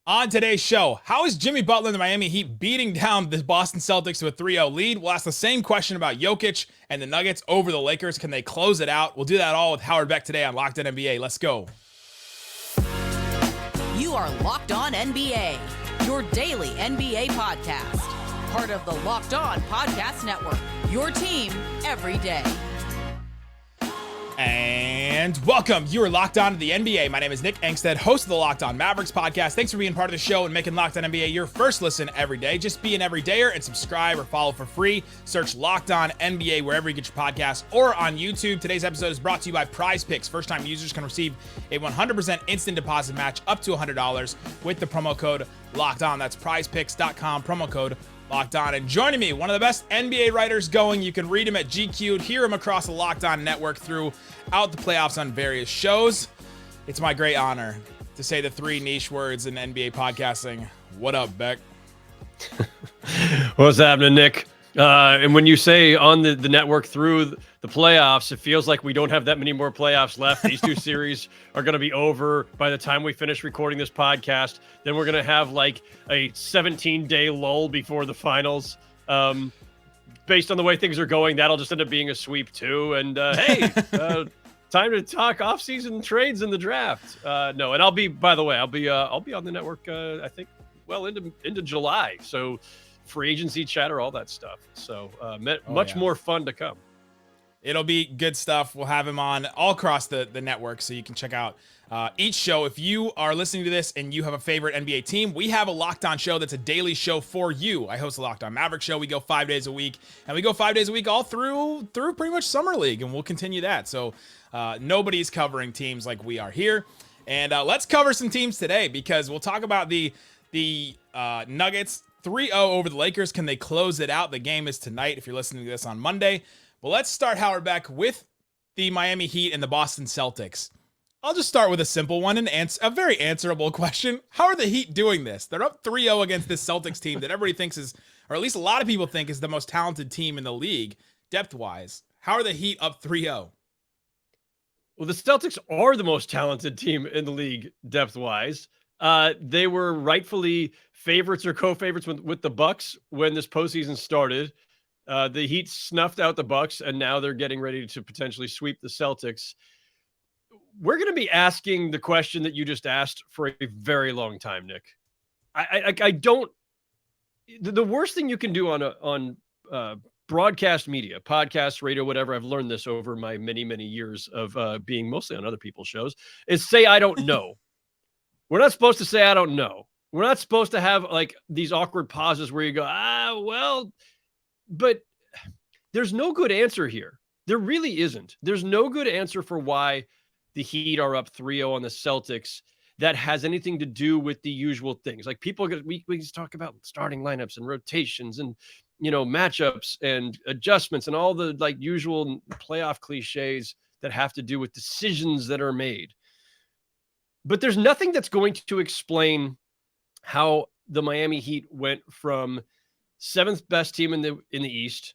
On today's show, how is Jimmy Butler and the Miami Heat beating down the Boston Celtics to a 3-0 lead? We'll ask the same question about Jokic and the Nuggets over the Lakers. Can they close it out? We'll do that all with Howard Beck today on Locked On NBA. Let's go. You are Locked On NBA, your daily NBA podcast. Part of the Locked On Podcast Network, your team every day. And welcome. You are Locked On to the NBA. My name is Nick Angstadt, host of the Locked On Mavericks podcast. Thanks for being part of the show and making Locked On NBA your first listen every day. Just be an everydayer and subscribe or follow for free. Search Locked On NBA wherever you get your podcasts or on YouTube. Today's episode is brought to you by Prize Picks. First-time users can receive a 100% instant deposit match up to $100 with the promo code Locked On. That's prizepicks.com, promo code Locked On. And joining me, one of the best NBA writers going. You can read him at GQ, hear him across the Locked On network throughout the playoffs on various shows. It's my great honor to say the three niche words in NBA podcasting. What up, Beck? What's happening, Nick? And when you say on the network through the playoffs, it feels like we don't have that many more playoffs left. These two series are going to be over by the time we finish recording this podcast. Then we're going to have like a 17-day lull before the finals. Based on the way things are going, that'll just end up being a sweep too. And hey, time to talk off-season trades in the draft. No, and I'll be on the network. I think well into July. So free agency chatter, all that stuff. So much more fun to come. It'll be good stuff. We'll have him on all across the network, so you can check out each show. If you are listening to this and you have a favorite NBA team, we have a Locked On show that's a daily show for you. I host the Locked On Maverick show. We go 5 days a week, and we go 5 days a week all through pretty much Summer League, and we'll continue that. So nobody's covering teams like we are here. And let's cover some teams today, because we'll talk about the Nuggets 3-0 over the Lakers. Can they close it out? The game is tonight if you're listening to this on Monday. But let's start, Howard Beck, with the Miami Heat and the Boston Celtics. I'll just start with a simple one and a very answerable question. How are the Heat doing this? They're up 3-0 against this Celtics team that everybody thinks is, or at least a lot of people think is, the most talented team in the league, depth-wise. How are the Heat up 3-0? Well, the Celtics are the most talented team in the league, depth-wise. They were rightfully favorites or co-favorites with the Bucks when this postseason started. The Heat snuffed out the Bucks, and now they're getting ready to potentially sweep the Celtics. We're going to be asking the question that you just asked for a very long time, Nick. I don't. The worst thing you can do on broadcast media, podcasts, radio, whatever, I've learned this over my many years of being mostly on other people's shows, is say I don't know. We're not supposed to say I don't know. We're not supposed to have like these awkward pauses where you go, well. But there's no good answer here. There really isn't. There's no good answer for why the Heat are up 3-0 on the Celtics that has anything to do with the usual things. Like we just talk about starting lineups and rotations and, matchups and adjustments and all the like usual playoff cliches that have to do with decisions that are made. But there's nothing that's going to explain how the Miami Heat went from seventh best team in the East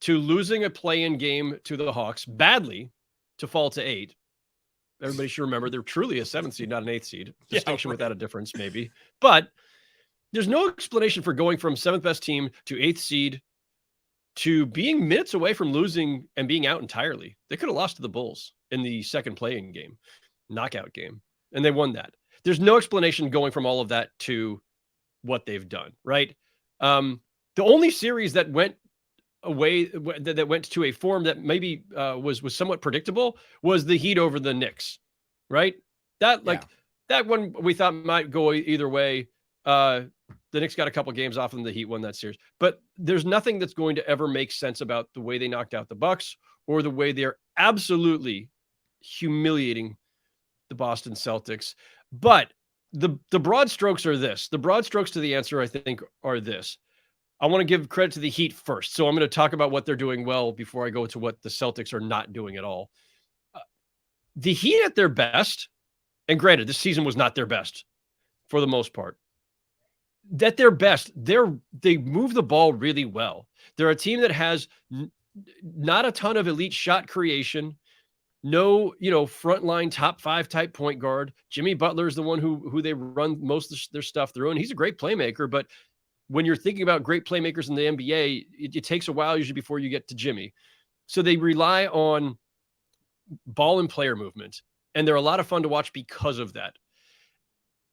to losing a play-in game to the Hawks badly to fall to 8. Everybody should remember they're truly a 7th seed, not an 8th seed. Distinction without a difference, maybe. But there's no explanation for going from 7th best team to 8th seed to being minutes away from losing and being out entirely. They could have lost to the Bulls in the second play-in game, knockout game, and they won that. There's no explanation going from all of that to what they've done, right? The only series that went away, that went to a form that maybe was somewhat predictable, was the Heat over the Knicks, right? That one we thought might go either way. The Knicks got a couple games off and the Heat won that series. But there's nothing that's going to ever make sense about the way they knocked out the Bucks or the way they're absolutely humiliating the Boston Celtics. But the broad strokes are this. The broad strokes to the answer, I think, are this. I want to give credit to the Heat first. So I'm going to talk about what they're doing well before I go to what the Celtics are not doing at all. The Heat at their best, and granted, this season was not their best for the most part. At their best, they move the ball really well. They're a team that has not a ton of elite shot creation, no, frontline top 5 type point guard. Jimmy Butler is the one who they run most of their stuff through, and he's a great playmaker. But when you're thinking about great playmakers in the NBA, it takes a while usually before you get to Jimmy. So they rely on ball and player movement, and they're a lot of fun to watch because of that.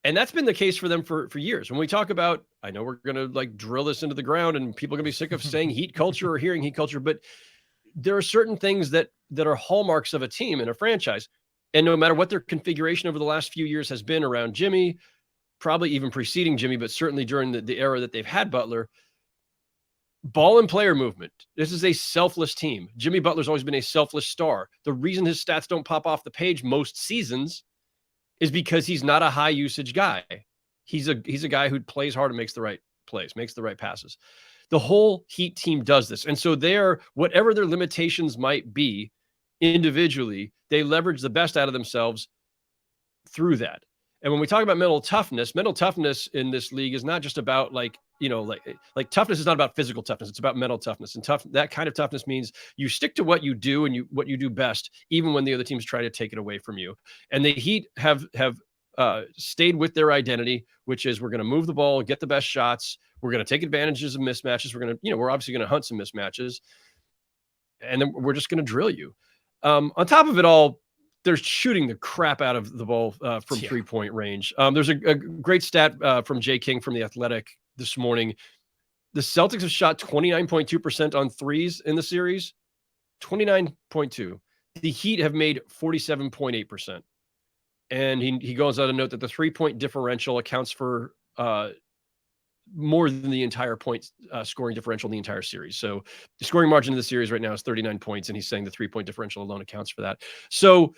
And that's been the case for them for years. When we talk about, I know we're going to like drill this into the ground and people are going to be sick of saying heat culture or hearing heat culture, but there are certain things that are hallmarks of a team and a franchise. And no matter what their configuration over the last few years has been around Jimmy, probably even preceding Jimmy, but certainly during the era that they've had Butler, ball and player movement. This is a selfless team. Jimmy Butler's always been a selfless star. The reason his stats don't pop off the page most seasons is because he's not a high usage guy. He's a guy who plays hard and makes the right plays, makes the right passes. The whole Heat team does this. And so whatever their limitations might be individually, they leverage the best out of themselves through that. And when we talk about mental toughness in this league is not just about like toughness is not about physical toughness. It's about mental toughness. And that kind of toughness means you stick to what you do and what you do best, even when the other teams try to take it away from you. And the Heat have stayed with their identity, which is we're going to move the ball, get the best shots. We're going to take advantages of mismatches. We're obviously going to hunt some mismatches, and then we're just going to drill you. On top of it all, they're shooting the crap out of the ball from 3-point range. There's a great stat from Jay King from The Athletic this morning. The Celtics have shot 29.2% on threes in the series, 29.2. The Heat have made 47.8%. And he goes on to note that the 3-point differential accounts for more than the entire point scoring differential in the entire series. So the scoring margin of the series right now is 39 points, and he's saying the 3-point differential alone accounts for that. So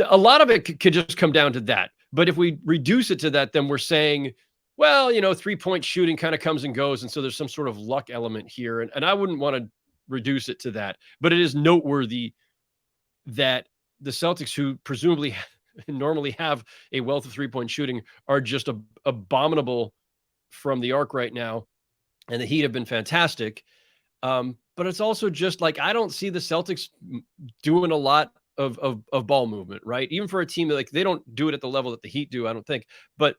a lot of it could just come down to that. But if we reduce it to that, then we're saying, well, 3-point shooting kind of comes and goes, and so there's some sort of luck element here. And I wouldn't want to reduce it to that. But it is noteworthy that the Celtics, who presumably normally have a wealth of 3-point shooting, are just abominable from the arc right now. And the Heat have been fantastic. But it's also just like, I don't see the Celtics doing a lot of ball movement, right? Even for a team that they don't do it at the level that the Heat do, I don't think. But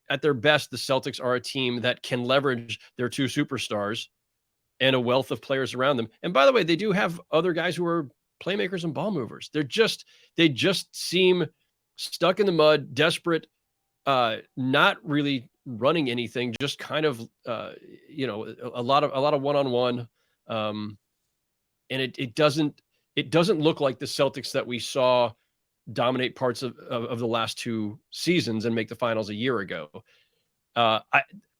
at their best, the Celtics are a team that can leverage their 2 superstars and a wealth of players around them. And by the way, they do have other guys who are playmakers and ball movers. They just seem stuck in the mud, desperate, not really running anything, just kind of a lot of one-on-one. And it doesn't look like the Celtics that we saw dominate parts of the last 2 seasons and make the finals a year ago.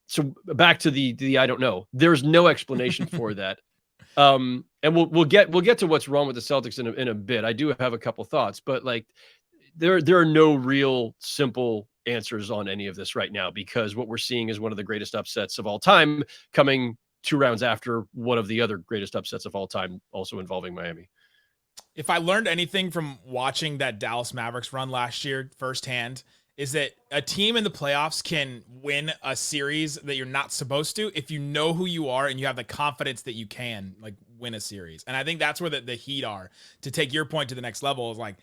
So back to the I don't know. There's no explanation for that. And we'll get to what's wrong with the Celtics in a bit. I do have a couple thoughts, but like there are no real simple answers on any of this right now, because what we're seeing is one of the greatest upsets of all time, coming 2 rounds after one of the other greatest upsets of all time, also involving Miami. If I learned anything from watching that Dallas Mavericks run last year firsthand, is that a team in the playoffs can win a series that you're not supposed to if you know who you are and you have the confidence that you can like win a series. And I think that's where the Heat are. To take your point to the next level is like,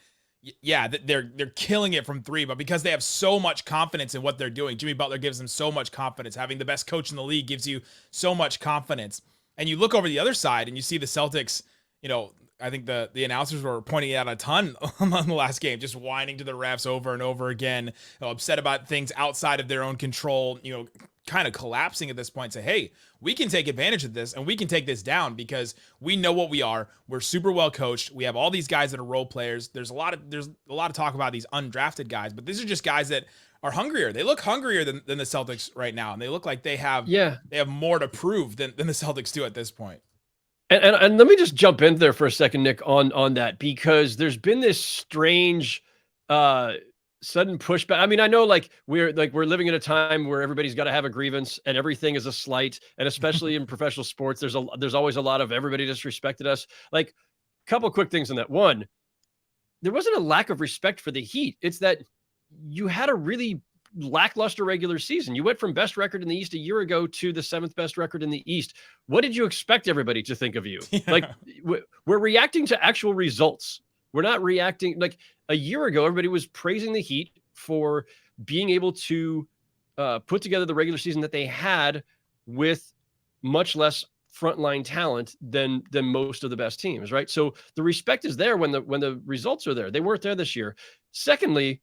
yeah, they're killing it from 3, but because they have so much confidence in what they're doing, Jimmy Butler gives them so much confidence. Having the best coach in the league gives you so much confidence. And you look over the other side and you see the Celtics, I think the announcers were pointing out a ton on the last game, just whining to the refs over and over again, upset about things outside of their own control, kind of collapsing at this point. Say, hey, we can take advantage of this and we can take this down because we know what we are. We're super well coached. We have all these guys that are role players. There's a lot of talk about these undrafted guys, but these are just guys that are hungrier. They look hungrier than the Celtics right now, and they look like they have more to prove than the Celtics do at this point. And let me just jump in there for a second, Nick, on that, because there's been this strange sudden pushback. I mean, I know we're living in a time where everybody's got to have a grievance and everything is a slight, and especially in professional sports, there's always a lot of everybody disrespected us. Like, a couple quick things on that. One, there wasn't a lack of respect for the Heat. It's that you had a really lackluster regular season. You went from best record in the East a year ago to the 7th best record in the East. What did you expect everybody to think of you? Yeah. Like, we're reacting to actual results. We're not reacting. Like a year ago, everybody was praising the Heat for being able to put together the regular season that they had with much less frontline talent than most of the best teams, right? So the respect is there when the results are there. They weren't there this year. Secondly,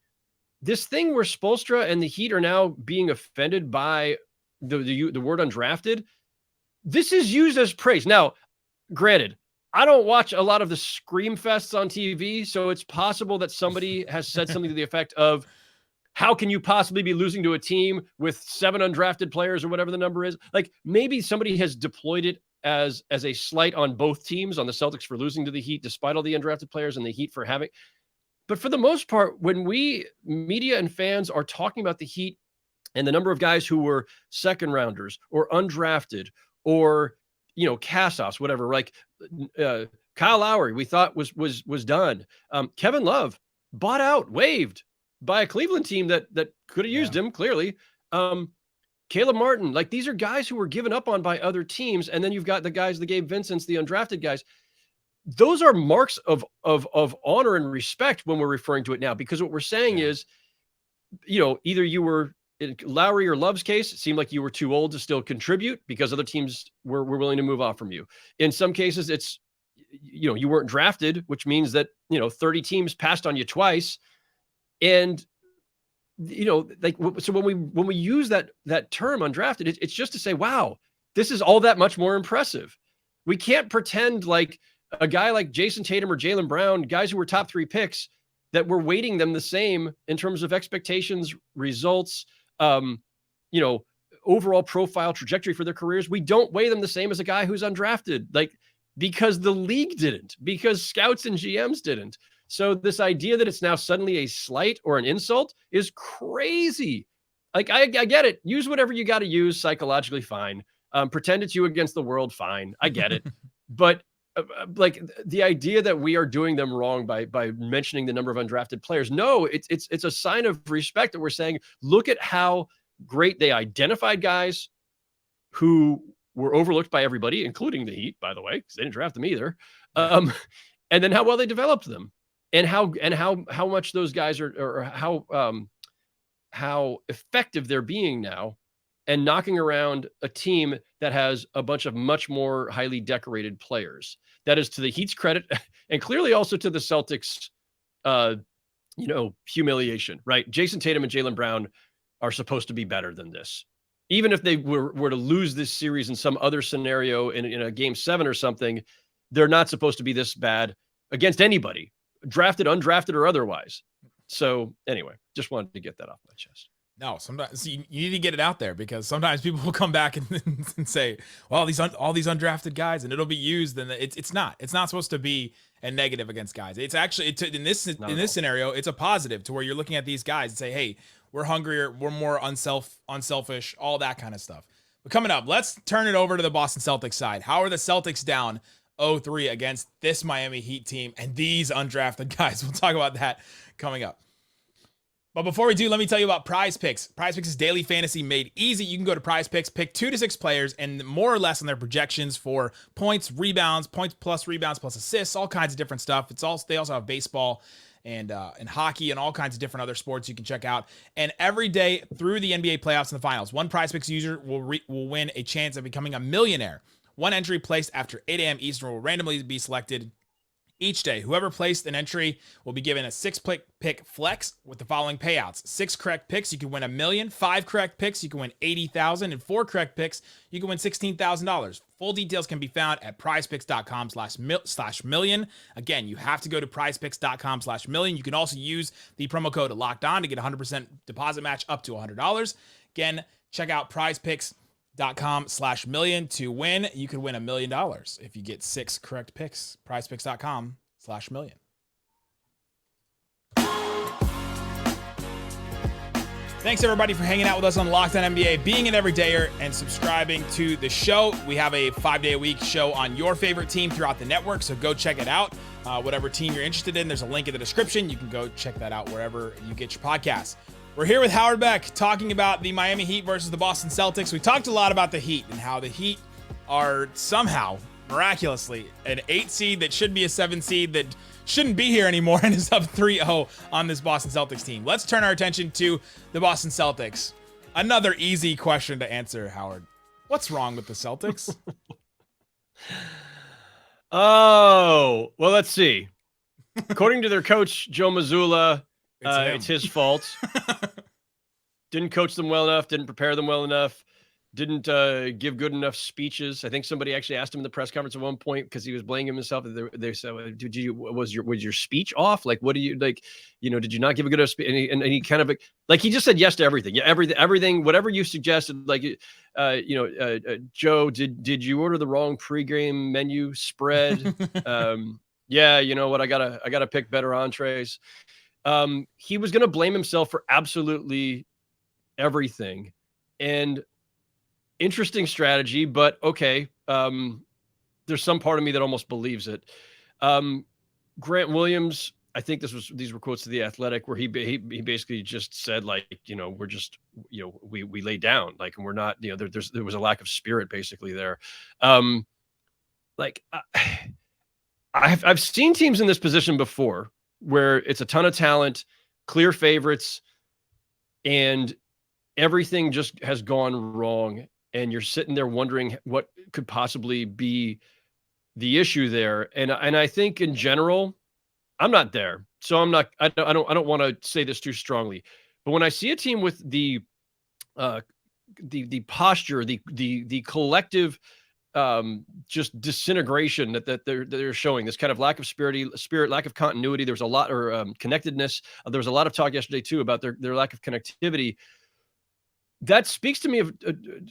this thing where Spoelstra and the Heat are now being offended by the word undrafted, this is used as praise. Now, granted, I don't watch a lot of the scream fests on TV, so it's possible that somebody has said something to the effect of, how can you possibly be losing to a team with 7 undrafted players or whatever the number is? Like maybe somebody has deployed it as a slight on both teams, on the Celtics for losing to the Heat despite all the undrafted players and the Heat for having. But for the most part, when we media and fans are talking about the Heat and the number of guys who were second rounders or undrafted or, you know, cast-offs, whatever, like Kyle Lowry, we thought was done. Kevin Love bought out, waived by a Cleveland team that could have used him clearly. Caleb Martin, like these are guys who were given up on by other teams. And then you've got the guys, the Gabe Vincents, the undrafted guys. Those are marks of honor and respect when we're referring to it now, because what we're saying is, you know, either you were in Lowry or Love's case, it seemed like you were too old to still contribute because other teams were willing to move off from you. In some cases, it's, you know, you weren't drafted, which means that, you know, 30 teams passed on you twice. And, you know, like, so when we use that term undrafted, it's just to say, wow, this is all that much more impressive. We can't pretend like a guy like Jayson Tatum or Jaylen Brown, guys who were top 3 picks, that we're weighting them the same in terms of expectations, results, you know, overall profile trajectory for their careers. We don't weigh them the same as a guy who's undrafted, like, because the league didn't, because scouts and GMs didn't. So this idea that it's now suddenly a slight or an insult is crazy. Like, I get it. Use whatever you got to use psychologically, fine. Pretend it's you against the world, fine. I get it. But like the idea that we are doing them wrong by mentioning the number of undrafted players. No, it's a sign of respect that we're saying, look at how great they identified guys who were overlooked by everybody, including the Heat, by the way, because they didn't draft them either. And then how well they developed them. And how much those guys are, or how effective they're being now, and knocking around a team that has a bunch of much more highly decorated players. That is to the Heat's credit, and clearly also to the Celtics, you know, humiliation. Right? Jayson Tatum and Jaylen Brown are supposed to be better than this. Even if they were to lose this series in some other scenario in a game 7 or something, they're not supposed to be this bad against anybody, drafted, undrafted, or otherwise. So anyway, just wanted to get that off my chest. No, sometimes you need to get it out there, because sometimes people will come back and say, well, all these undrafted guys, and it'll be used. And it's not supposed to be a negative against guys. It's actually, in this scenario, it's a positive, to where you're looking at these guys and say, hey, we're hungrier, we're more unselfish, all that kind of stuff. But coming up, let's turn it over to the Boston Celtics side. How are the Celtics down 0-3 against this Miami Heat team and these undrafted guys? We'll talk about that coming up. But before we do, let me tell you about Prize Picks. Prize Picks is daily fantasy made easy. You can go to Prize Picks, pick 2 to 6 players, and more or less on their projections for points, rebounds, points plus rebounds plus assists, all kinds of different stuff. They also have baseball and hockey and all kinds of different other sports you can check out. And every day through the NBA playoffs and the finals, one Prize Picks user will win a chance of becoming a millionaire. One entry placed after 8 a.m. Eastern will randomly be selected each day. Whoever placed an entry will be given a 6-pick flex with the following payouts. 6 correct picks, you can win $1 million. 5 correct picks, you can win $80,000. And 4 correct picks, you can win $16,000. Full details can be found at prizepicks.com/million. Again, you have to go to prizepicks.com/million. You can also use the promo code LOCKEDON to get 100% deposit match up to $100. Again, check out prizepicks.com/million to win. You could win $1 million if you get 6 correct picks. prizepicks.com/million. Thanks everybody for hanging out with us on Locked On NBA, being an everydayer, and subscribing to the show. We have a 5-day-a-week show on your favorite team throughout the network, so go check it out. Whatever team you're interested in, there's a link in the description. You can go check that out wherever you get your podcasts. We're here with Howard Beck talking about the Miami Heat versus the Boston Celtics. We talked a lot about the Heat and how the Heat are somehow, miraculously, an 8 seed that should be a 7 seed that shouldn't be here anymore and is up 3-0 on this Boston Celtics team. Let's turn our attention to the Boston Celtics. Another easy question to answer, Howard. What's wrong with the Celtics? Oh, well, let's see. According to their coach, Joe Mazzulla, it's his fault. Didn't coach them well enough, didn't prepare them well enough, didn't give good enough speeches. I think somebody actually asked him in the press conference at one point because he was blaming himself. They said, was your speech off? Like, what do you like? Did you not give a good enough speech? And he kind of like he just said yes to everything. Yeah, everything, whatever you suggested. Like, Joe, did you order the wrong pregame menu spread? Yeah, you know what? I gotta pick better entrees. He was gonna blame himself for absolutely everything, and interesting strategy, but okay. There's some part of me that almost believes it. Grant Williams, I think these were quotes to The Athletic where he basically just said, like, we're just, we lay down, like, and we're not, there was a lack of spirit basically there. I've seen teams in this position before where it's a ton of talent, clear favorites, and everything just has gone wrong. And you're sitting there wondering what could possibly be the issue there. And I think in general, I'm not there. So I don't want to say this too strongly, but when I see a team with the posture, the collective just disintegration that they're showing, this kind of lack of spirit, lack of continuity. There's a lot, or connectedness. There was a lot of talk yesterday too about their lack of connectivity. That speaks to me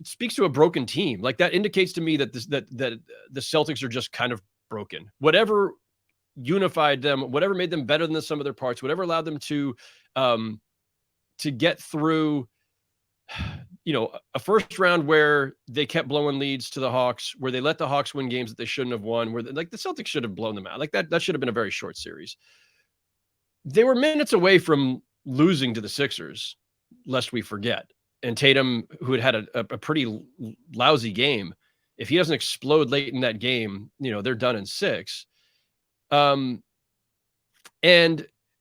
speaks to a broken team. Like, that indicates to me that the Celtics are just kind of broken. Whatever unified them, whatever made them better than the sum of their parts, whatever allowed them to get through, a first round where they kept blowing leads to the Hawks, where they let the Hawks win games that they shouldn't have won, where the Celtics should have blown them out. Like, that should have been a very short series. They were minutes away from losing to the Sixers, lest we forget. And Tatum, who had a pretty lousy game, if he doesn't explode late in that game, they're done in 6. And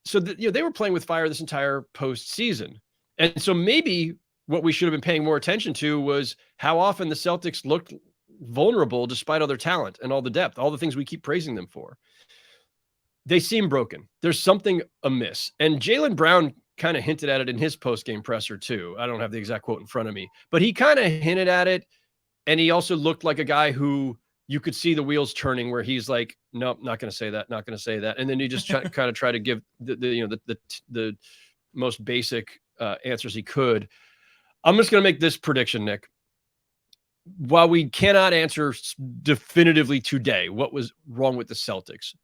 so they were playing with fire this entire postseason. And so maybe what we should have been paying more attention to was how often the Celtics looked vulnerable despite all their talent and all the depth, all the things we keep praising them for. They seem broken. There's something amiss. And Jaylen Brown kind of hinted at it in his post-game presser too. I don't have the exact quote in front of me, but he kind of hinted at it. And he also looked like a guy who you could see the wheels turning, where he's like, nope, not going to say that. Not going to say that. And then he just kind of try to give the most basic answers he could. I'm just going to make this prediction, Nick. While we cannot answer definitively today what was wrong with the Celtics,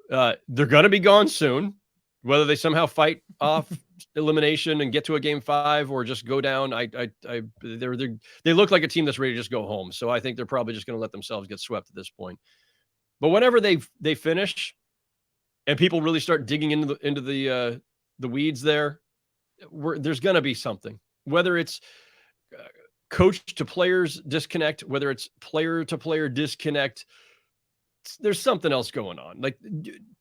they're going to be gone soon. Whether they somehow fight off elimination and get to a game 5 or just go down, they look like a team that's ready to just go home. So I think they're probably just going to let themselves get swept at this point. But whenever they finish, and people really start digging into the weeds there's going to be something. Whether it's coach to players disconnect, whether it's player to player disconnect, there's something else going on. Like,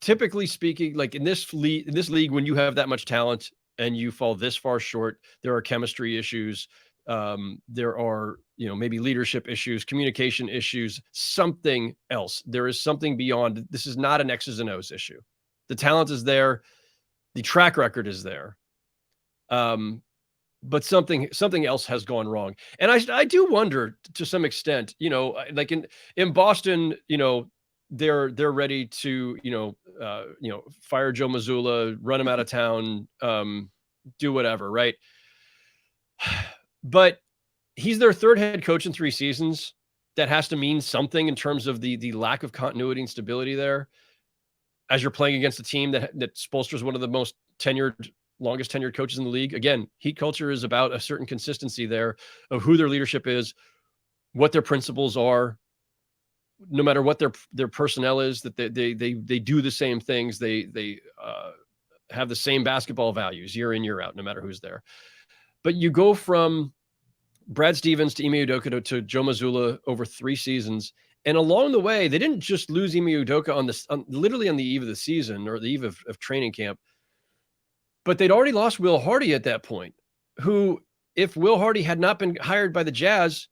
typically speaking, like in this league, when you have that much talent and you fall this far short, there are chemistry issues. There are, maybe leadership issues, communication issues, something else. There is something beyond. This is not an X's and O's issue. The talent is there. The track record is there. But something else has gone wrong. And I do wonder to some extent, like in Boston, they're ready to, fire Joe Mazzulla, run him out of town, do whatever. Right. But he's their third head coach in 3 seasons. That has to mean something in terms of the lack of continuity and stability there, as you're playing against a team that Spoelstra's one of the longest tenured coaches in the league. Again, Heat culture is about a certain consistency there of who their leadership is, what their principles are, no matter what their personnel is, that they do the same things. They have the same basketball values year in, year out, no matter who's there. But you go from Brad Stevens to Ime Udoka to Joe Mazzulla over 3 seasons, And along the way, they didn't just lose Ime Udoka literally on the eve of the season or the eve of training camp, but they'd already lost Will Hardy at that point, who, if Will Hardy had not been hired by the Jazz,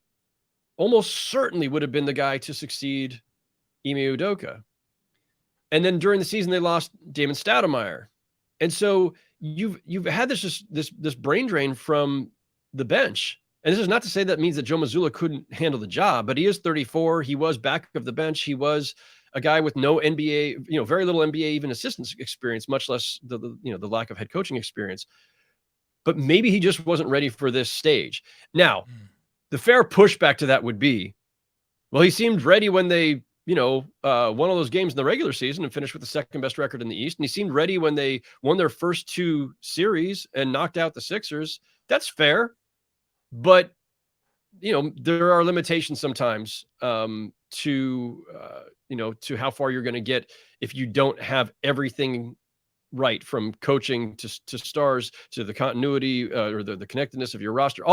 almost certainly would have been the guy to succeed Ime Udoka. And then during the season, they lost Damon Stoudemire. And so you've had this brain drain from the bench. And this is not to say that means that Joe Mazzulla couldn't handle the job, but he is 34. He was back of the bench. He was a guy with no NBA, very little NBA, even assistance experience, much less the lack of head coaching experience. But maybe he just wasn't ready for this stage. Now, the fair pushback to that would be, well, he seemed ready when they, won all those games in the regular season and finished with the second best record in the East. And he seemed ready when they won their first 2 series and knocked out the Sixers. That's fair. But, there are limitations sometimes to how far you're going to get if you don't have everything right, from coaching to stars to the continuity or the connectedness of your roster.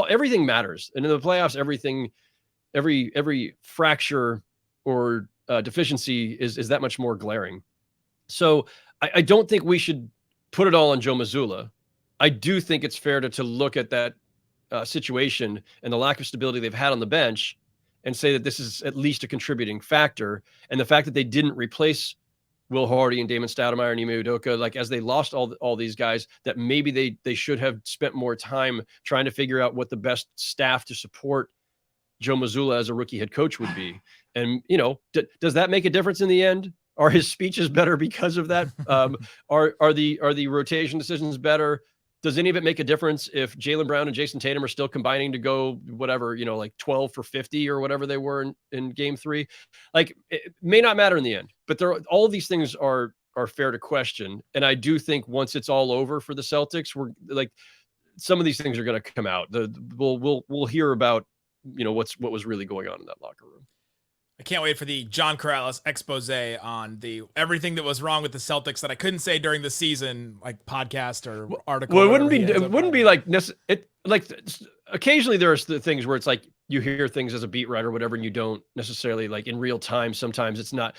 Everything matters. And in the playoffs, every fracture or deficiency is that much more glaring. So I don't think we should put it all on Joe Mazzulla. I do think it's fair to look at that situation and the lack of stability they've had on the bench and say that this is at least a contributing factor. And the fact that they didn't replace Will Hardy and Damon Stoudemire and Ime Udoka, as they lost all these guys, that maybe they should have spent more time trying to figure out what the best staff to support Joe Mazzulla as a rookie head coach would be. And, does that make a difference in the end? Are his speeches better because of that? Are the rotation decisions better? Does any of it make a difference if Jaylen Brown and Jayson Tatum are still combining to go whatever, 12 for 50 or whatever they were in game 3? It may not matter in the end, but all of these things are fair to question. And I do think once it's all over for the Celtics, we're some of these things are going to come out. We'll hear about, what was really going on in that locker room. I can't wait for the John Corrales expose on everything that was wrong with the Celtics that I couldn't say during the season, podcast or article. Well, it wouldn't be occasionally there's the things where it's you hear things as a beat writer or whatever, and you don't necessarily in real time. Sometimes it's not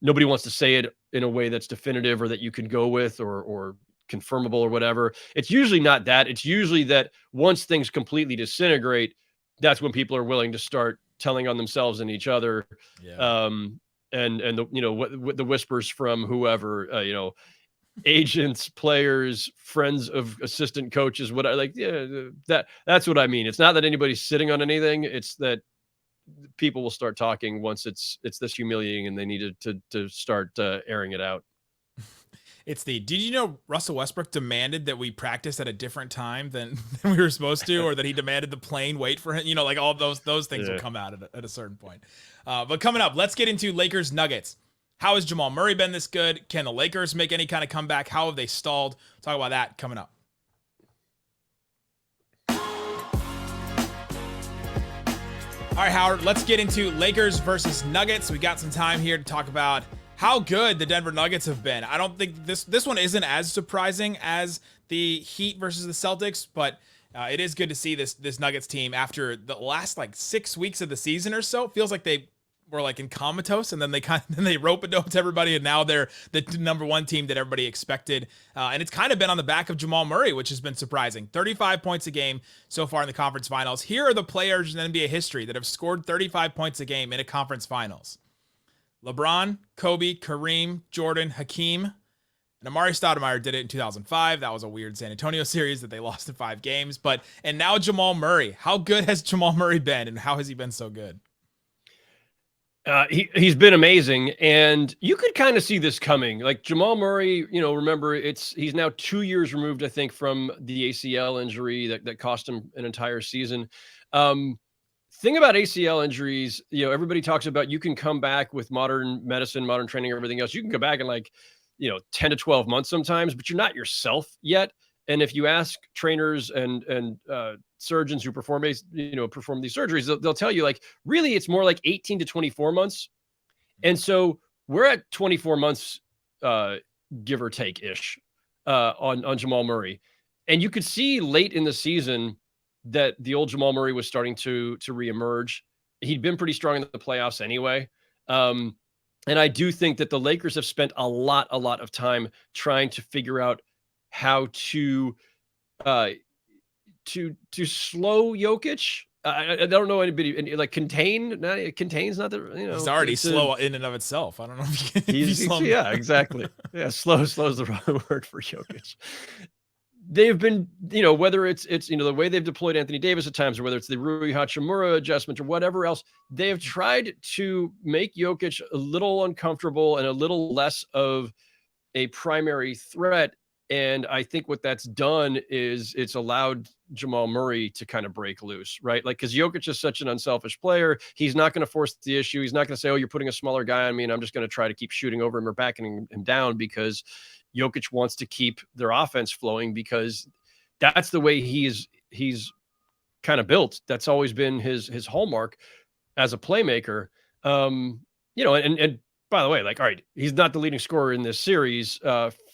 nobody wants to say it in a way that's definitive or that you can go with or confirmable or whatever. It's usually not that. It's usually that once things completely disintegrate, that's when people are willing to start telling on themselves and each other. Yeah. And the whispers from whoever, agents, players, friends of assistant coaches, that's what I mean. It's not that anybody's sitting on anything. It's that people will start talking once it's this humiliating and they needed to start airing it out. Did you know Russell Westbrook demanded that we practice at a different time than we were supposed to, or that he demanded the plane wait for him? All those things will come out at a certain point. But coming up, let's get into Lakers Nuggets. How has Jamal Murray been this good? Can the Lakers make any kind of comeback? How have they stalled? Talk about that coming up. All right, Howard, let's get into Lakers versus Nuggets. We got some time here to talk about how good the Denver Nuggets have been. I don't think this one isn't as surprising as the Heat versus the Celtics, but it is good to see this Nuggets team after the last 6 weeks of the season or so. It feels like they were in comatose, and then they rope-a-dope to everybody, and now they're the number 1 team that everybody expected. And it's kind of been on the back of Jamal Murray, which has been surprising. 35 points a game so far in the conference finals. Here are the players in NBA history that have scored 35 points a game in a conference finals: LeBron, Kobe, Kareem, Jordan, Hakeem, and Amari Stoudemire did it in 2005. That was a weird San Antonio series that they lost in 5 games. And now Jamal Murray. How good has Jamal Murray been, and how has he been so good? He's been amazing, and you could kind of see this coming. Jamal Murray, remember he's now 2 years removed, I think, from the ACL injury that cost him an entire season. Thing about ACL injuries, everybody talks about you can come back with modern medicine, modern training, everything else. You can go back in 10 to 12 months sometimes, but you're not yourself yet. And if you ask trainers and surgeons who perform these surgeries, they'll tell you really it's more 18 to 24 months. And so we're at 24 months, give or take ish, on Jamal Murray. And you could see late in the season that the old Jamal Murray was starting to reemerge. he'd been pretty strong in the playoffs anyway. And I do think that the Lakers have spent a lot of time trying to figure out how to slow Jokic. I don't know anybody like contain. Contains not the He's already slow in and of itself. I don't know if you slow him yeah, down. exactly. Yeah, slow is the wrong word for Jokic. They've been, whether it's the way they've deployed Anthony Davis at times, or whether it's the Rui Hachimura adjustment or whatever else, they have tried to make Jokic a little uncomfortable and a little less of a primary threat. And I think what that's done is it's allowed Jamal Murray to kind of break loose, right? Like, because Jokic is such an unselfish player. He's not going to force the issue. He's not going to say, oh, you're putting a smaller guy on me, and I'm just going to try to keep shooting over him or backing him down, because Jokic wants to keep their offense flowing, because that's the way he's kind of built. That's always been his hallmark as a playmaker. And by the way, like, all right, he's not the leading scorer in this series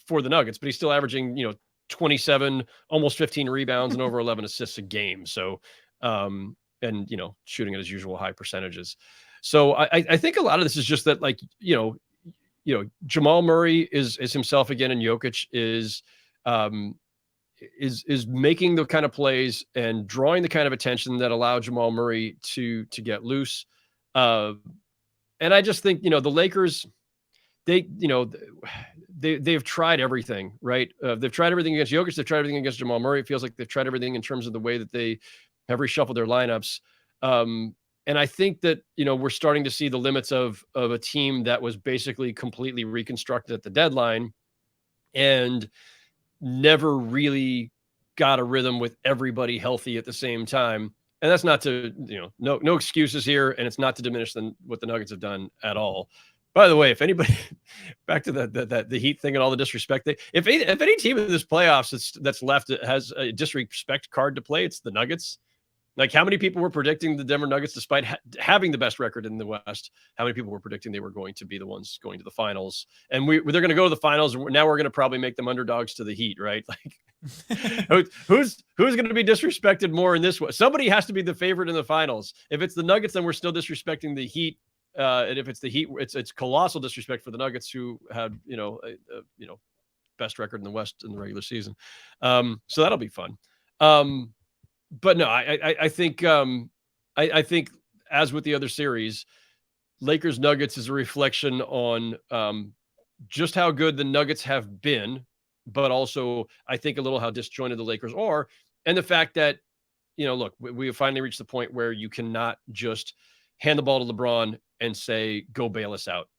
for the Nuggets, but he's still averaging, 27, almost 15 rebounds and over 11 assists a game. So, and, shooting at his usual high percentages. So I think a lot of this is just that, like, Jamal Murray is himself again, and Jokic is making the kind of plays and drawing the kind of attention that allow Jamal Murray to get loose. And I just think, the Lakers, they've tried everything, right? They've tried everything against Jokic. They've tried everything against Jamal Murray. It feels like they've tried everything in terms of the way that they have reshuffled their lineups. And I think that, we're starting to see the limits of a team that was basically completely reconstructed at the deadline and never really got a rhythm with everybody healthy at the same time. And that's not to, no excuses here. And it's not to diminish what the Nuggets have done at all. By the way, if anybody, back to the Heat thing and all the disrespect, if any team in this playoffs that's left has a disrespect card to play, it's the Nuggets. Like, how many people were predicting the Denver Nuggets, despite having the best record in the West, how many people were predicting they were going to be the ones going to the finals? And they're going to go to the finals. And now we're going to probably make them underdogs to the Heat, right? Like, who's going to be disrespected more in this one? Somebody has to be the favorite in the finals. If it's the Nuggets, then we're still disrespecting the Heat. And if it's the Heat, it's colossal disrespect for the Nuggets, who had, best record in the West in the regular season. So that'll be fun. But no, I think I think, as with the other series, Lakers Nuggets is a reflection on just how good the Nuggets have been, but also I think a little how disjointed the Lakers are, and the fact that, look, we have finally reached the point where you cannot just hand the ball to LeBron and say, go bail us out,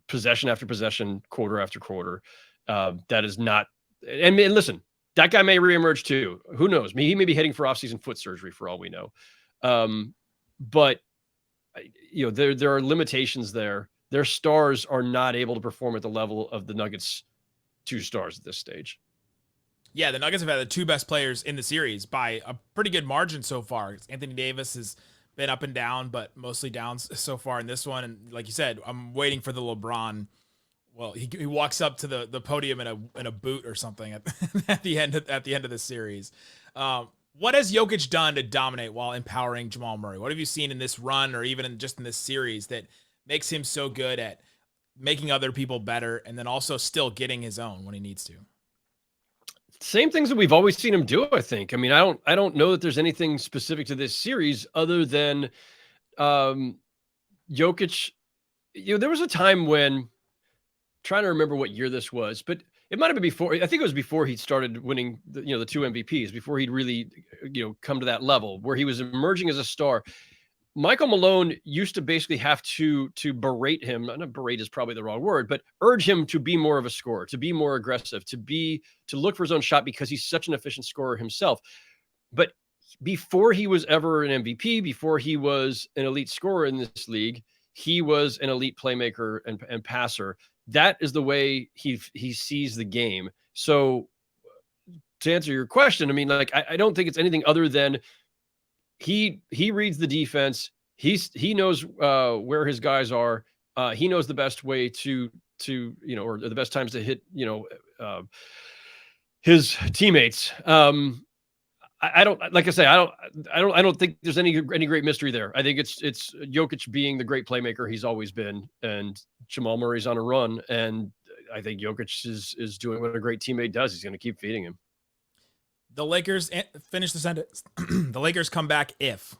possession after possession, quarter after quarter. That is not, and listen, that guy may reemerge too. Who knows? He may be heading for offseason foot surgery for all we know. But there are limitations there. Their stars are not able to perform at the level of the Nuggets' two stars at this stage. Yeah, the Nuggets have had the two best players in the series by a pretty good margin so far. Anthony Davis has been up and down, but mostly down so far in this one. And like you said, I'm waiting for the LeBron. Well, he walks up to the podium in a boot or something at the end of the series. What has Jokic done to dominate while empowering Jamal Murray? What have you seen in this run, or even just in this series, that makes him so good at making other people better, and then also still getting his own when he needs to? Same things that we've always seen him do, I think. I mean, I don't know that there's anything specific to this series other than Jokic. There was a time when, trying to remember what year this was, but it might have been before. I think it was before he started winning the two MVPs, before he'd really, come to that level where he was emerging as a star. Michael Malone used to basically have to berate him. Not berate is probably the wrong word, but urge him to be more of a scorer, to be more aggressive, to look for his own shot, because he's such an efficient scorer himself. But before he was ever an MVP, before he was an elite scorer in this league, he was an elite playmaker and passer. That is the way he sees the game. So to answer your question, I mean, like, I don't think it's anything other than he reads the defense. He knows where his guys are. He knows the best way to or the best times to hit his teammates. I don't, like I say, I don't think there's any great mystery there. I think it's Jokic being the great playmaker he's always been, and Jamal Murray's on a run, and I think Jokic is doing what a great teammate does. He's going to keep feeding him. The Lakers finish the sentence. The Lakers come back if.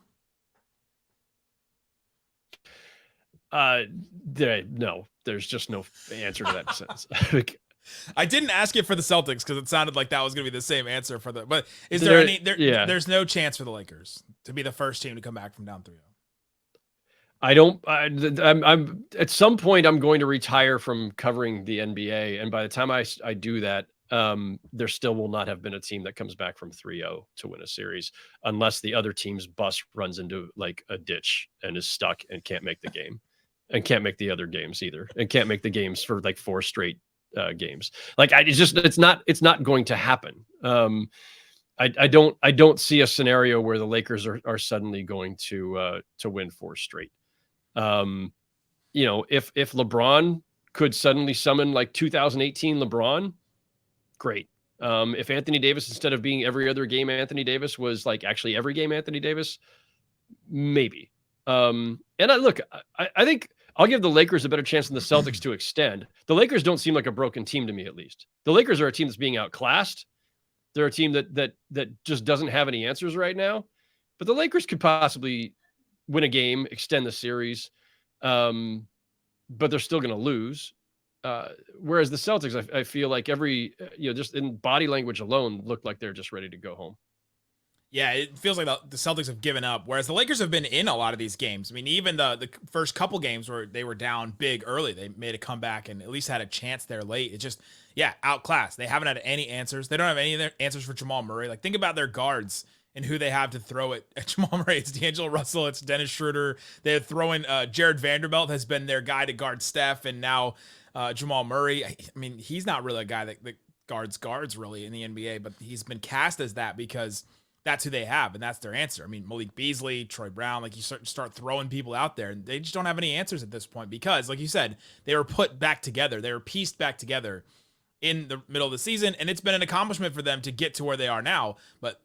No, there's just no answer to that sentence. I didn't ask it for the Celtics because it sounded like that was going to be the same answer for the. But is there any? Yeah. There's no chance for the Lakers to be the first team to come back from down 3-0. I'm at some point I'm going to retire from covering the NBA, and by the time I do that, there still will not have been a team that comes back from 3-0 to win a series unless the other team's bus runs into like a ditch and is stuck and can't make the game, and can't make the other games either, and can't make the games for like 4 straight games. Like it's not going to happen. I don't see a scenario where the Lakers are suddenly going to win 4 straight. If LeBron could suddenly summon like 2018 LeBron, great. If Anthony Davis, instead of being every other game Anthony Davis, was like actually every game Anthony Davis, maybe. And I think I'll give the Lakers a better chance than the Celtics to extend. The Lakers don't seem like a broken team to me, at least. The Lakers are a team that's being outclassed. They're a team that just doesn't have any answers right now. But the Lakers could possibly win a game, extend the series, but they're still going to lose. Whereas the Celtics, I feel like just in body language alone, look like they're just ready to go home. Yeah, it feels like the Celtics have given up, whereas the Lakers have been in a lot of these games. I mean, even the first couple games where they were down big early, they made a comeback and at least had a chance there late. It just, outclassed. They haven't had any answers. They don't have any of their answers for Jamal Murray. Like, think about their guards and who they have to throw it at Jamal Murray. It's D'Angelo Russell. It's Dennis Schroeder. They're throwing Jared Vanderbilt has been their guy to guard Steph, and now Jamal Murray. I mean, he's not really a guy that guards really in the NBA, but he's been cast as that because that's who they have, and that's their answer. I mean, Malik Beasley, Troy Brown, like you start throwing people out there, and they just don't have any answers at this point because, like you said, they were put back together. They were pieced back together in the middle of the season, and it's been an accomplishment for them to get to where they are now. But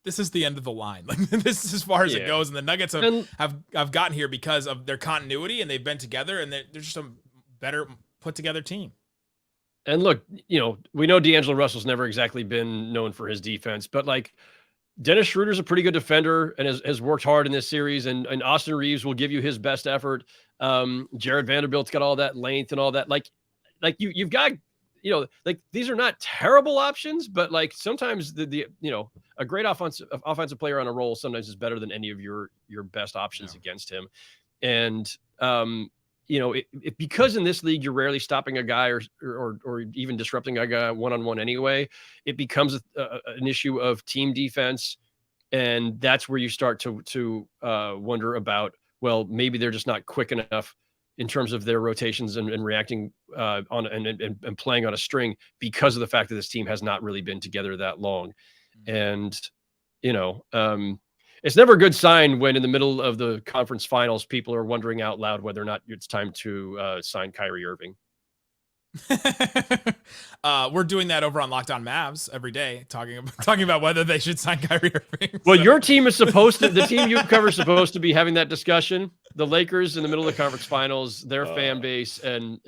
this is the end of the line. Like, this is as far as it goes, and the Nuggets have gotten here because of their continuity, and they've been together, and they're just a better put together team. And look, we know D'Angelo Russell's never exactly been known for his defense, but like, Dennis Schroeder's a pretty good defender and has worked hard in this series, and Austin Reeves will give you his best effort. Jared Vanderbilt's got all that length and all that. Like you've got, like, these are not terrible options, but like sometimes a great offensive player on a roll sometimes is better than any of your best options against him. And because in this league you're rarely stopping a guy or even disrupting a guy one-on-one anyway, it becomes an issue of team defense, and that's where you start to wonder about, well, maybe they're just not quick enough in terms of their rotations and reacting and playing on a string because of the fact that this team has not really been together that long. And it's never a good sign when in the middle of the conference finals, people are wondering out loud whether or not it's time to sign Kyrie Irving. We're doing that over on Locked On Mavs every day, talking about whether they should sign Kyrie Irving. Well, your team is the team you cover is supposed to be having that discussion. The Lakers in the middle of the conference finals, their fan base and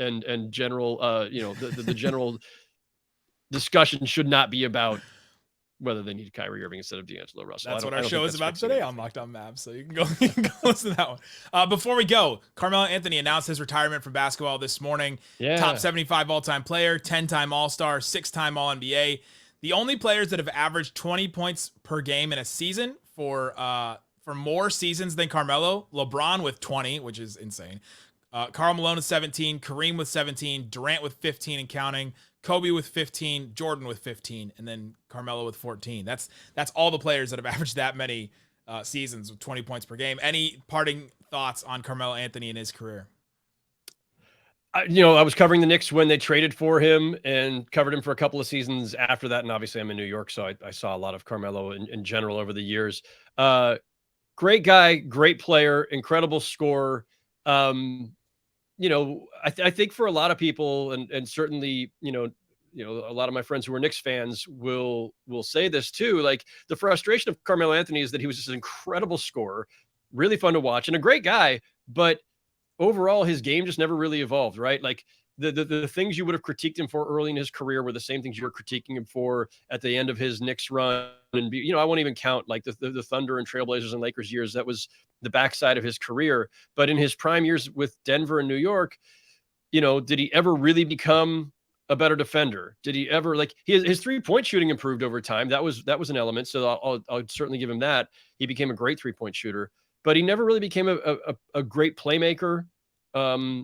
general, the general discussion should not be about whether they need Kyrie Irving instead of D'Angelo Russell. That's what our show is about today on Locked On Mavs, so you can go listen to that one. Before we go, Carmelo Anthony announced his retirement from basketball this morning. Yeah. Top 75 all-time player, 10-time All-Star, 6-time All-NBA. The only players that have averaged 20 points per game in a season for more seasons than Carmelo, LeBron with 20, which is insane. Karl Malone with 17, Kareem with 17, Durant with 15 and counting, Kobe with 15, Jordan with 15, and then Carmelo with 14. That's all the players that have averaged that many seasons with 20 points per game. Any parting thoughts on Carmelo Anthony in his career? I was covering the Knicks when they traded for him and covered him for a couple of seasons after that. And obviously I'm in New York, so I saw a lot of Carmelo in general over the years. Great guy, great player, incredible scorer. I think for a lot of people, and certainly, a lot of my friends who are Knicks fans will say this too. Like, the frustration of Carmelo Anthony is that he was just an incredible scorer, really fun to watch, and a great guy, but overall his game just never really evolved, right? Like, the things you would have critiqued him for early in his career were the same things you were critiquing him for at the end of his Knicks run. And, I won't even count like the Thunder and Trailblazers and Lakers years. That was the backside of his career. But in his prime years with Denver and New York, did he ever really become a better defender? Did he ever, like, his 3-point shooting improved over time? That was an element. So I'll certainly give him that. He became a great 3-point shooter, but he never really became a great playmaker.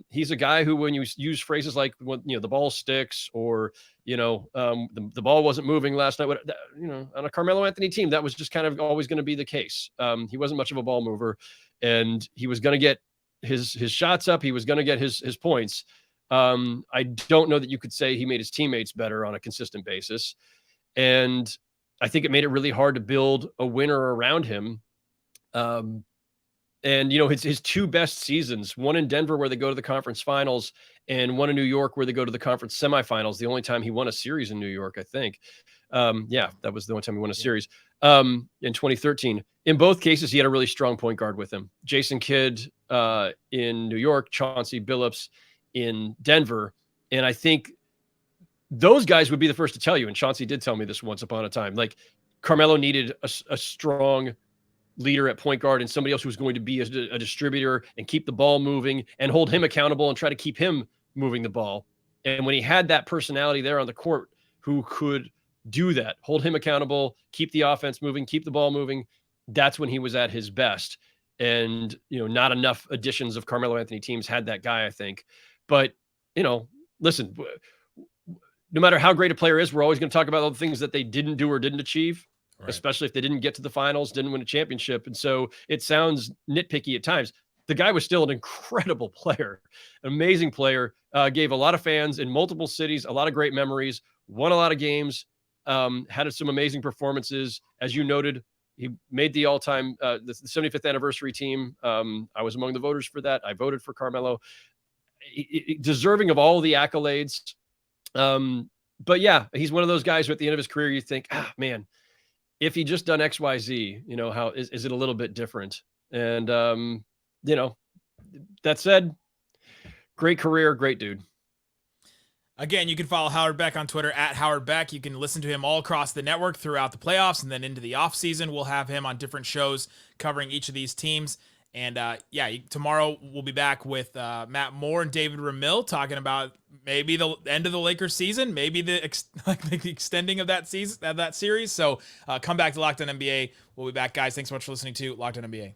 He's a guy who, when you use phrases like, when, the ball sticks, or, the ball wasn't moving last night, on a Carmelo Anthony team, that was just kind of always going to be the case. He wasn't much of a ball mover, and he was going to get his shots up. He was going to get his points. I don't know that you could say he made his teammates better on a consistent basis. And I think it made it really hard to build a winner around him. And, his 2 best seasons, one in Denver where they go to the conference finals, and one in New York where they go to the conference semifinals. The only time he won a series in New York, I think. That was the only time he won a series in 2013. In both cases, he had a really strong point guard with him. Jayson Kidd in New York, Chauncey Billups in Denver. And I think those guys would be the first to tell you, and Chauncey did tell me this once upon a time, like, Carmelo needed a strong leader at point guard and somebody else who's going to be a distributor and keep the ball moving and hold him accountable and try to keep him moving the ball. And when he had that personality there on the court who could do that, hold him accountable, keep the offense moving, keep the ball moving, that's when he was at his best. And, not enough editions of Carmelo Anthony teams had that guy, I think. But, listen, no matter how great a player is, we're always going to talk about all the things that they didn't do or didn't achieve. Right. Especially if they didn't get to the finals, didn't win a championship. And so it sounds nitpicky at times. The guy was still an incredible player, an amazing player, gave a lot of fans in multiple cities a lot of great memories, won a lot of games, had some amazing performances. As you noted, he made the all-time, the 75th anniversary team. I was among the voters for that. I voted for Carmelo. Deserving of all the accolades. But yeah, he's one of those guys who at the end of his career, you think, man, if he just done X, Y, Z, how is it a little bit different? And, that said, great career, great dude. Again, you can follow Howard Beck on Twitter at Howard Beck. You can listen to him all across the network throughout the playoffs, and then into the offseason. We'll have him on different shows covering each of these teams. And tomorrow we'll be back with Matt Moore and David Ramil talking about maybe the end of the Lakers season, maybe the extending of that series. So come back to Locked On NBA. We'll be back, guys. Thanks so much for listening to Locked On NBA.